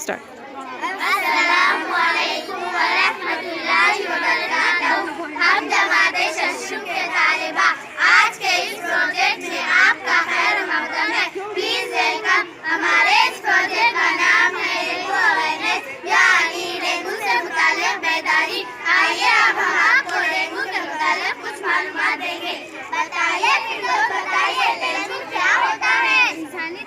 Start. अस्सलामुअलैकुम वरहमतुल्लाहि वबरकातुहू। हम जमाते शशु के तालिबा आज के इस प्रोजेक्ट में आपका खैर मकदम है। Please welcome. हमारे इस प्रोजेक्ट का नाम है डेंगू अवेयरनेस, यानी डेंगू से मुताल्लिक़ बेदारी। आइए अब हम आपको डेंगू के मुताल्लिक़ कुछ मालूमात देंगे। बताइए फिरदौस, बताइए डेंगू क्या होता है? इंसानी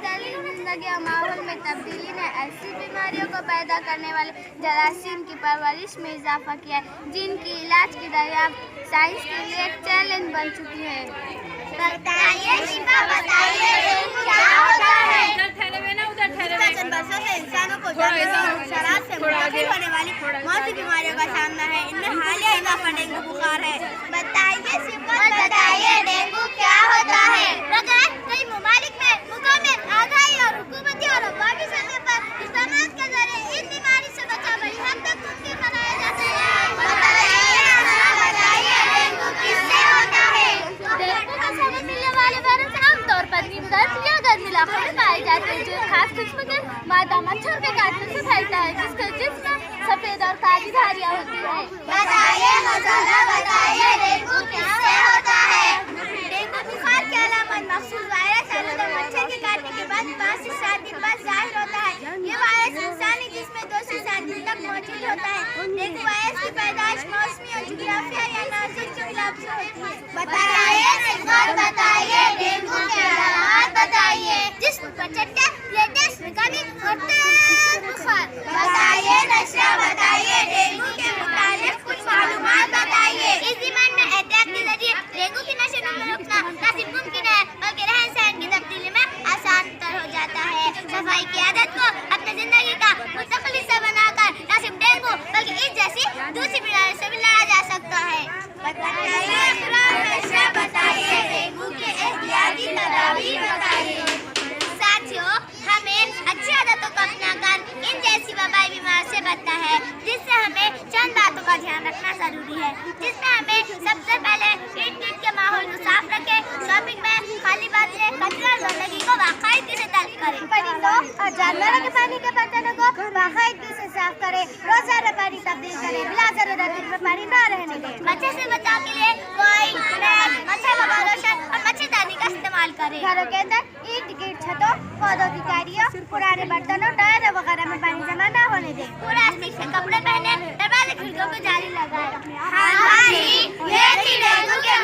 जिंदगी और माहौल में तब्दीली ने ऐसी बीमारियों को पैदा करने वाले जरासीम की परवरिश में इजाफा किया है, जिनकी इलाज की दरियाफ्त साइंस के लिए एक चैलेंज बन चुकी है। बताइए शिफा, बताइए डेंगू क्या होता है? बरसों से इंसानों को शराब से मुतासिर होने वाली मौसमी बीमारियों का सामना है। इनमें हालिया इजाफा डेंगू बुखार है। बताइए शिफा, बताइए डेंगू क्या होता है? कई ममालिक में मुकम्मल आगाही और हुकूमती और अवामी सतह पर इक़दामात के जरिए इन बीमारी से बचाव बड़ी हद तक मुमकिन बनाया जा सकता है। बताइए डेंगू किससे होता है? डेंगू का सबब मिलने वाले वायरस आमतौर पर दर्द या गर्म इलाकों में पाए जाते हैं, जो खास किस्म के मादा मच्छर के काटने से फैलता है, जिसमें सफेद और काली धारियां होती है। बताइए मसाला, बताइए डेंगू किससे होता है? डेंगू बुखार की अलामत मखसूस वायरस आलूदा मच्छर के काटने के बाद 5 से 7 दिन बाद जाहिर होता है। ये वायरस इंसानी जिस्म में 2 से 7 दिन तक मौजूद होता है। डेंगू वायरस की पैदाइश मौसमी और जुग्राफिया या नाज़िल के खिलाफ से होती है। बताइए सिफात, बताइए डेंगू के अलामत बताइए। जिस्म पर चट्टे, प्लेटलेट्स में कमी और तेज बुखार। बताइए नशा, बताइए डेंगू के मुतालिक कुछ मालूमात बताइए। इस बीमारी में एहतियात के जरिए डेंगू की नशे में रोकना न सिर्फ मुमकिन है, बल्कि रहन सहन की तब्दीली में आसान तर हो जाता है। सफाई की आदत को अपनी जिंदगी का मुस्तकिल हिस्सा बनाकर न सिर्फ डेंगू बल्कि इस जैसी दूसरी बीमारी से भी लड़ा जा सकता है। बताइए नशा, बताइए डेंगू के एहतियाती तदाबीर बताइए। साथियों, हमें अच्छी आदतों को अपनाकर इन जैसी वबाई बीमारी से बचना है, जिससे हमें चंद बातों का ध्यान रखना जरूरी है, जिसमें हमें सबसे पहले ईद के माहौल को साफ रखें, शॉपिंग में खाली बातें, कचरा और गंदगी को बाकायदगी से तल्फ करें, परिंदों और जानवरों के पानी के बर्तनों को बाकायदगी से साफ करें, रोजाना पानी तब्दील करें, बिला जरूरत में पानी न रहने दें। मच्छर से बचाव के लिए कोई मच्छर भगाने लोशन और मच्छरदानी का इस्तेमाल करें। घरों के अंदर ईंट गिट छतों, पौधों की क्यारियों, पुराने बर्तनों, टायर वगैरह में पानी जमा न होने दें। प्लास्टिक से कपड़े पहने, दरवाजे खिड़कियों को जाली लगाएं। हाँ जी, ये थी डेंगू के